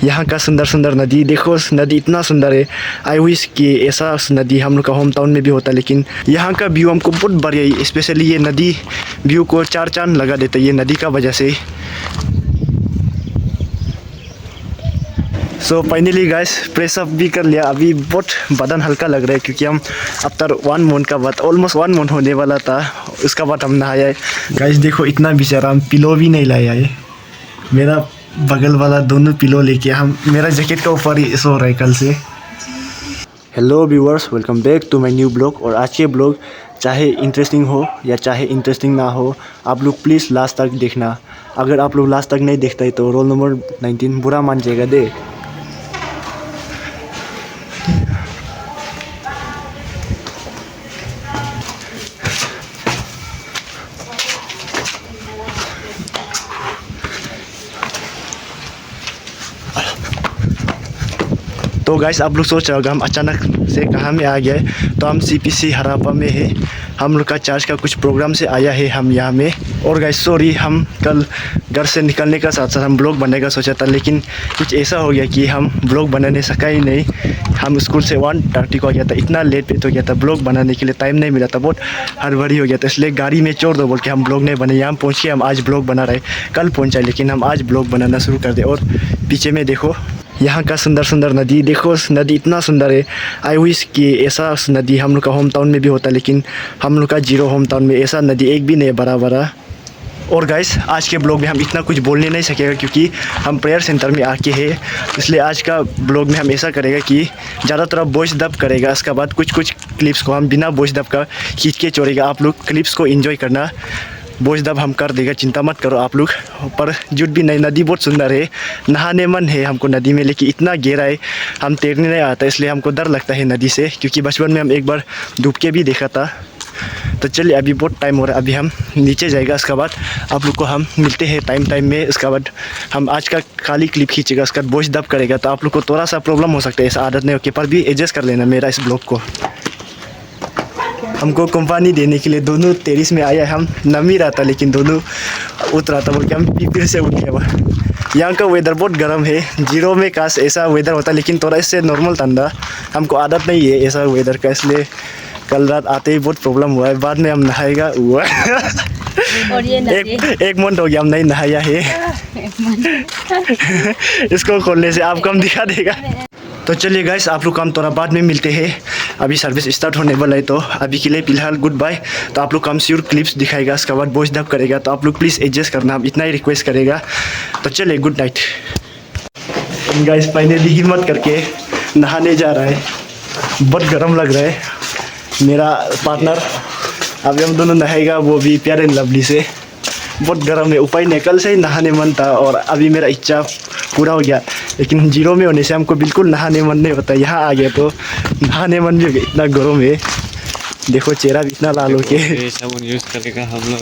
यहाँ का सुंदर सुंदर नदी देखो, नदी इतना सुंदर है। आई विश कि ऐसा नदी हम लोग का होम टाउन में भी होता, लेकिन यहाँ का व्यू हमको बहुत बढ़िया है। स्पेशली ये नदी व्यू को चार चांद लगा देता है ये नदी का वजह से। So finally guys fresh up भी कर लिया। अभी बहुत बदन हल्का लग रहा है क्योंकि हम आफ्टर 1 मंथ का बाद, ऑलमोस्ट 1 मंथ होने वाला था, उसका बाद हम नहाया है। गाइस देखो इतना बेचारा, हम पिलो भी नहीं लाया है। मेरा बगल वाला दोनों पिलो लेके हम मेरा जैकेट का ऊपर ही सो रहा है कल से। Hello viewers, welcome back to my new blog. और आज के ब्लॉग चाहे इंटरेस्टिंग हो या चाहे इंटरेस्टिंग ना हो, आप लोग प्लीज़ लास्ट तक देखना। अगर आप लोग लास्ट तक नहीं देखते तो रोल नंबर 19 बुरा मान जाएगा दे। तो गाइस आप लोग सोच रहे होगा हम अचानक से कहाँ में आ गए, तो हम सीपीसी हरापा में है। हम लोग का चर्च का कुछ प्रोग्राम से आया है हम यहाँ में। और गाइस सॉरी, हम कल घर से निकलने का साथ साथ हम ब्लॉग बनाने का सोचा था, लेकिन कुछ ऐसा हो गया कि हम ब्लॉग बनाने सका ही नहीं। हम स्कूल से 1:30 को आ गया था, इतना लेट हो गया था, ब्लॉग बनाने के लिए टाइम नहीं मिला था, बहुत हड़बड़ी हो गया था। इसलिए गाड़ी में छोड़ दो बोल के हम ब्लॉग नहीं बने। यहाँ पहुँच के हम आज ब्लॉग बना रहे, कल पहुँचा लेकिन हम आज ब्लॉग बनाना शुरू कर दे। और पीछे में देखो यहाँ का सुंदर सुंदर नदी देखो, नदी इतना सुंदर है। आई विश कि ऐसा नदी हम लोग का होम टाउन में भी होता, लेकिन हम लोग का जीरो होम टाउन में ऐसा नदी एक भी नहीं है बड़ा बड़ा। और गाइस आज के ब्लॉग में हम इतना कुछ बोलने नहीं सकेगा क्योंकि हम प्रेयर सेंटर में आके हैं। इसलिए आज का ब्लॉग में हम ऐसा करेगा कि ज़्यादातर वॉइस डब करेगा, उसके बाद कुछ कुछ क्लिप्स को हम बिना वॉइस डब का खींच के छोड़ेगा। आप लोग क्लिप्स को एंजॉय करना, वॉइस डब हम कर देगा, चिंता मत करो आप लोग। पर झूठ भी नहीं, नदी बहुत सुंदर है, नहाने मन है हमको नदी में, लेकिन इतना गहरा है हम तैरने नहीं आता, इसलिए हमको डर लगता है नदी से, क्योंकि बचपन में हम एक बार डूब के भी देखा था। तो चलिए अभी बहुत टाइम हो रहा है, अभी हम नीचे जाएगा, उसके बाद आप लोग को हम मिलते हैं टाइम में। उसके बाद हम आज का खाली क्लिप खींचेगा, उसका वॉइस डब करेगा, तो आप लोग को थोड़ा सा प्रॉब्लम हो सकता है, ऐसा आदत नहीं होके, पर भी एडजस्ट कर लेना मेरा इस ब्लॉग को। हमको कंपनी देने के लिए दोनों टेरिस में आया, हम नम ही रहा था लेकिन दोनों उतरा था बोल के हम फिर से उठ गया। यहाँ का वेदर बहुत गर्म है, जीरो में काश ऐसा वेदर होता, लेकिन थोड़ा इससे नॉर्मल ठंडा, हमको आदत नहीं है ऐसा वेदर का, इसलिए कल रात आते ही बहुत प्रॉब्लम हुआ है। बाद में हम नहाएगा हुआ और ये एक मंथ हो गया हम नहीं नहाया है। इसको खोलने से आपको हम दिखा देगा। तो चलिए गाइस आप लोग हम थोड़ा बाद में मिलते हैं, अभी सर्विस स्टार्ट होने वाला है, तो अभी के लिए फिलहाल गुड बाय। तो आप लोग हम श्योर क्लिप्स दिखाएगा, उसके बाद वॉइस डब करेगा, तो आप लोग प्लीज़ एडजस्ट करना, हम इतना ही रिक्वेस्ट करेगा। तो चलिए गुड नाइट। गाइस फाइनली हिम्मत करके नहाने जा रहा है, बहुत गर्म लग रहा है। मेरा पार्टनर अभी हम दोनों नहाएगा, वो भी प्यार एंड लवली से। बहुत गर्म है, उपाय नहीं, कल से ही नहाने मन था और अभी मेरा इच्छा पूरा हो गया, लेकिन जीरो में होने से हमको बिल्कुल नहाने मन नहीं होता। यहाँ आ गया तो नहाने मन भी हो गया, इतना गर्म है। देखो चेहरा भी इतना लाल हो के साबुन यूज़ करेगा हम लोग।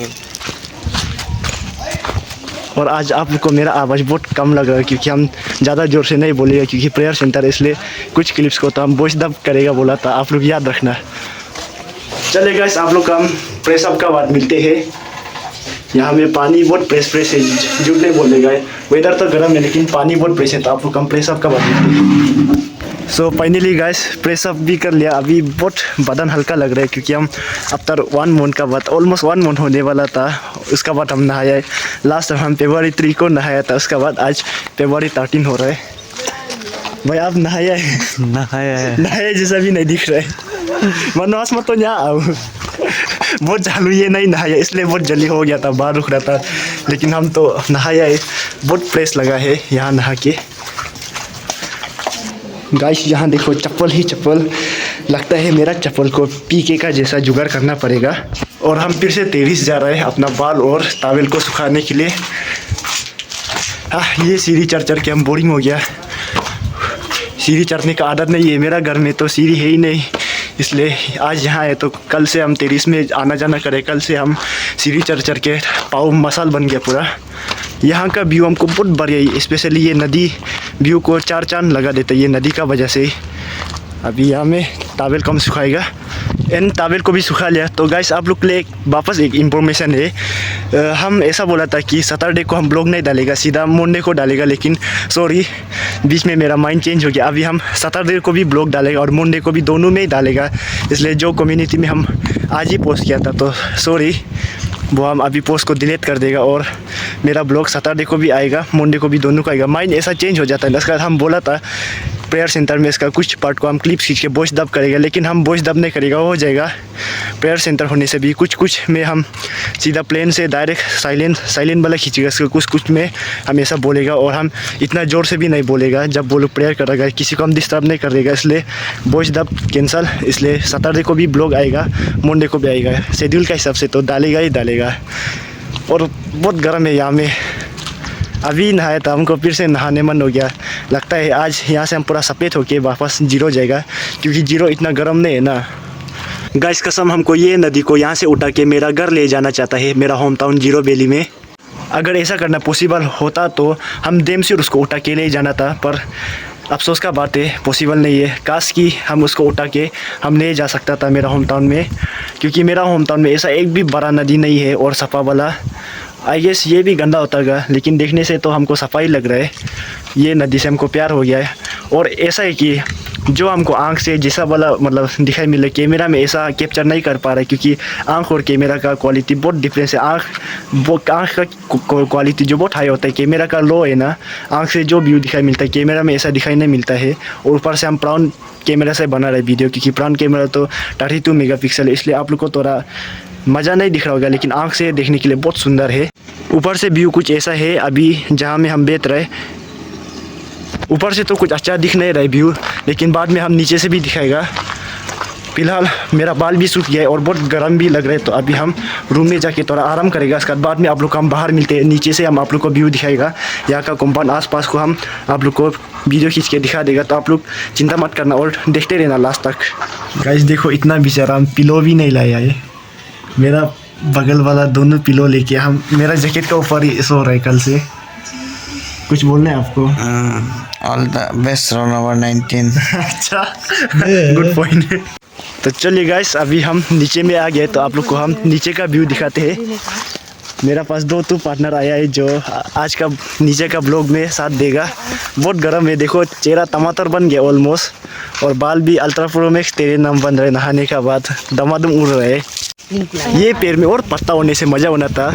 और आज आप लोग को मेरा आवाज़ बहुत कम लग रहा है क्योंकि हम ज़्यादा ज़ोर से नहीं बोलेगा, क्योंकि प्रेयर सेंटर है, इसलिए कुछ क्लिप्स को तो हम वॉइस डब करेगा बोला था, आप लोग याद रखना। चले गाइस आप लोग का हम प्रेस अप का बाद मिलते हैं। यहाँ में पानी बहुत फ्रेश है, झूठ नहीं बोलेगा, वेदर तो गर्म है लेकिन पानी बहुत फ्रेश है, तो आप लोग हम प्रेस अप का बाद मिलते हैं। So finally guys press up भी कर लिया। अभी बहुत बदन हल्का लग रहा है क्योंकि हम आफ्टर 1 मंथ का बाद, ऑलमोस्ट 1 मंथ होने वाला था, उसका बाद हम नहाया है। लास्ट हम February 3 को नहाया था, उसका बाद आज February 13 हो रहा है। भाई आप नहाया है? नहाया है, नहाया जैसा भी नहीं दिख रहा है। मनोज मत तो यहाँ आओ, बहुत चालू ये नहीं नहाया इसलिए बहुत जल्दी हो गया था, बाहर रुक रहा था, लेकिन हम तो नहाया है, बहुत फ्रेश लगा है यहाँ नहा के। गाइस यहाँ देखो चप्पल ही चप्पल, लगता है मेरा चप्पल को पीके का जैसा जुगाड़ करना पड़ेगा। और हम फिर से टेरिस जा रहे हैं अपना बाल और टॉवेल को सुखाने के लिए। हाँ ये सीढ़ी चढ़ के हम बोरिंग हो गया, सीढ़ी चढ़ने का आदत नहीं है मेरा, घर में तो सीढ़ी है ही नहीं, इसलिए आज यहाँ है। तो कल से हम टेरिस में आना जाना करें, कल से हम सीढ़ी चढ़ के पाँव मसाल बन गया पूरा। यहाँ का व्यू हमको बहुत बढ़िया है, स्पेशली ये नदी व्यू को चार चांद लगा देता है ये नदी का वजह से। अभी यहाँ में टावेल को हम सुखाएगा। एंड टावेल को भी सुखा लिया। तो गाइस आप लोग के लिए वापस एक इन्फॉर्मेशन है। हम ऐसा बोला था कि सैटरडे को हम ब्लॉग नहीं डालेगा, सीधा मंडे को डालेगा, लेकिन सॉरी बीच में मेरा माइंड चेंज हो गया। अभी हम सैटरडे को भी ब्लॉग डालेगा और मंडे को भी, दोनों में ही डालेगा। इसलिए जो कम्युनिटी में हम आज ही पोस्ट किया था, तो सॉरी वो हम अभी पोस्ट को डिलीट कर देगा और मेरा ब्लॉग सैटरडे को भी आएगा, मंडे को भी, दोनों को आएगा। माइंड ऐसा चेंज हो जाता है। इसका हम बोला था प्रेयर सेंटर में इसका कुछ पार्ट को हम क्लिप खींच के वॉइस डब करेगा, लेकिन हम वॉइस डब नहीं करेगा, वो हो जाएगा प्रेयर सेंटर होने से भी कुछ में हम सीधा प्लेन से डायरेक्ट साइलेंट वाला खींचेगा। इसका कुछ में हम ऐसा बोलेगा और हम इतना ज़ोर से भी नहीं बोलेगा जब वो लोग प्रेयर करेगा, किसी को हम डिस्टर्ब नहीं करेगा। इसलिए वॉइस डब कैंसल। इसलिए सैटरडे को भी ब्लॉग आएगा, मंडे को भी आएगा। शेड्यूल का हिसाब से तो डालेगा ही डालेगा। और बहुत गर्म है यहाँ में, अभी नहाया था, हमको फिर से नहाने मन हो गया। लगता है आज यहाँ से हम पूरा सफ़ेद होके वापस जीरो जाएगा, क्योंकि जीरो इतना गर्म नहीं है ना। गाइस कसम हमको ये नदी को यहाँ से उठा के मेरा घर ले जाना चाहता है, मेरा होम टाउन जीरो वैली में। अगर ऐसा करना पॉसिबल होता तो हम डेम से उसको उठा के ले जाना था, पर अफसोस का बात है पॉसिबल नहीं है। काश कि हम उसको उठा के हम ले जा सकता था मेरा होम टाउन में, क्योंकि मेरा होम टाउन में ऐसा एक भी बड़ा नदी नहीं है और सफ़ा वाला। आई गेस ये भी गंदा होता है, लेकिन देखने से तो हमको सफाई लग रहा है। ये नदी से हमको प्यार हो गया है। और ऐसा है कि जो हमको आँख से जैसा वाला मतलब दिखाई मिले, कैमरा में ऐसा कैप्चर नहीं कर पा रहा है, क्योंकि आँख और कैमरा का क्वालिटी बहुत डिफरेंस है। आँख का क्वालिटी जो बहुत हाई होता है, कैमरा का लो है ना। आँख से जो व्यू दिखाई मिलता है, कैमरा में ऐसा दिखाई नहीं मिलता है। और ऊपर से हम प्राउन कैमरा से बना रहे वीडियो, क्योंकि प्राउन कैमरा तो 32 मेगापिक्सल है, इसलिए आप लोग को थोड़ा मज़ा नहीं दिख रहा होगा, लेकिन आँख से देखने के लिए बहुत सुंदर है। ऊपर से व्यू कुछ ऐसा है अभी जहाँ में हम बैठ रहे। ऊपर से तो कुछ अच्छा दिख नहीं रहा है व्यू, लेकिन बाद में हम नीचे से भी दिखाएगा। फिलहाल मेरा बाल भी सूख गया है और बहुत गर्म भी लग रहा है, तो अभी हम रूम में जाके थोड़ा आराम करेगा। इसके बाद में आप लोग को हम बाहर मिलते हैं, नीचे से हम आप लोग को व्यू दिखाएगा। यहाँ का कंपाउंड आसपास को हम आप लोग को वीडियो खींच के दिखा देगा, तो आप लोग चिंता मत करना और देखते रहना लास्ट तक। गाइस देखो इतना बेचारा, हम पिलो भी नहीं लाया है। मेरा बगल वाला दोनों पिलो लेके हम मेरा जैकेट का ऊपर ही सो रहा है कल से। कुछ बोलना है आपको? All the best run number 19। अच्छा गुड पॉइंट। तो चलिए गाइस अभी हम नीचे में आ गए, तो आप लोग को हम नीचे का व्यू दिखाते हैं। मेरा पास 2 पार्टनर आया है जो आज का नीचे का ब्लॉग में साथ देगा। बहुत गर्म है, देखो चेहरा टमाटर बन गया ऑलमोस्ट, और बाल भी अल्ट्रा प्रो मैक्स तेरे नाम बन रहे नहाने का बाद, दमादम उड़ रहे। ये पैर में और पत्ता होने से मज़ा होना था।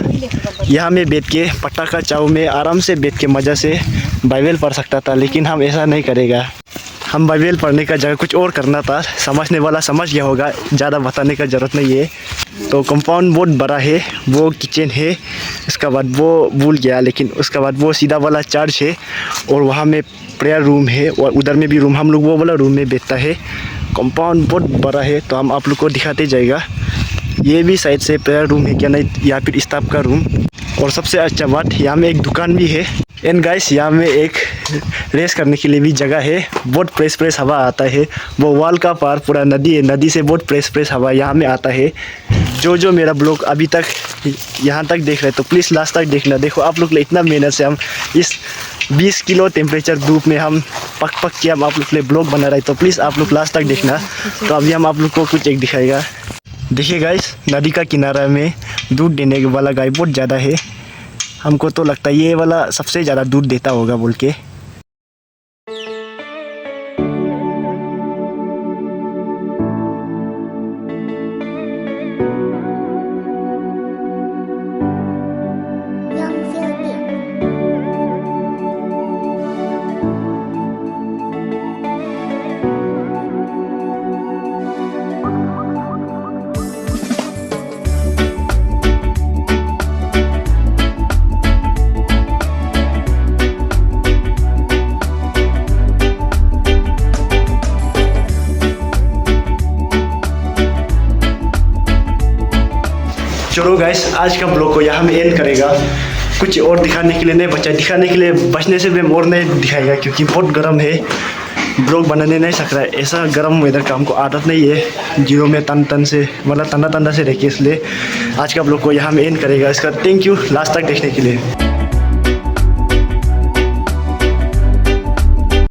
यहाँ में बैठ के पट्टा का चाव में आराम से बैठ के मज़ा से बाइबल पढ़ सकता था, लेकिन हम ऐसा नहीं करेगा। हम बाइबल पढ़ने का जगह कुछ और करना था। समझने वाला समझ गया होगा, ज़्यादा बताने का ज़रूरत नहीं है। तो कंपाउंड बहुत बड़ा है, वो किचन है, उसका बाद वो भूल गया, लेकिन उसका बाद वो सीधा वाला चर्च है, और वहाँ में प्रेयर रूम है, और उधर में भी रूम, हम लोग वो वाला रूम में बैठता है। कंपाउंड बहुत बड़ा है, तो हम आप लोग को दिखाते जाएगा। ये भी साइड से प्रेयर रूम है क्या नहीं, या फिर स्टाफ का रूम। और सबसे अच्छा बात यहाँ में एक दुकान भी है। एंड गाइस यहाँ में एक रेस करने के लिए भी जगह है। बहुत फ्रेश हवा आता है। वो वॉल का पार पूरा नदी है, नदी से बहुत फ्रेश हवा यहाँ में आता है। जो मेरा ब्लॉग अभी तक यहाँ तक देख रहे तो प्लीज़ लास्ट तक देखना। देखो आप लोग इतना मेहनत से हम इस 20 किलो टेम्परेचर धूप में हम पक के हम आप लोग के लिए ब्लॉग बना रहे, तो प्लीज़ आप लोग लास्ट तक देखना। तो अभी हम आप लोग को कुछ एक दिखाएगा। देखिए गाइस नदी का किनारा में दूध देने वाला गाय बहुत ज़्यादा है। हमको तो लगता है ये वाला सबसे ज़्यादा दूध देता होगा बोल के। चलो गाइस आज का ब्लॉग को यहाँ में एंड करेगा। कुछ और दिखाने के लिए नहीं बचा, दिखाने के लिए बचने से भी हम और नहीं दिखाएगा, क्योंकि बहुत गर्म है, ब्लॉग बनाने नहीं सक रहा है। ऐसा गर्म वेदर का हमको आदत नहीं है, जीरो में तन से मतलब ठंडा से रखिए। इसलिए आज का ब्लॉग को यहाँ में एंड करेगा। इसका थैंक यू लास्ट तक देखने के लिए।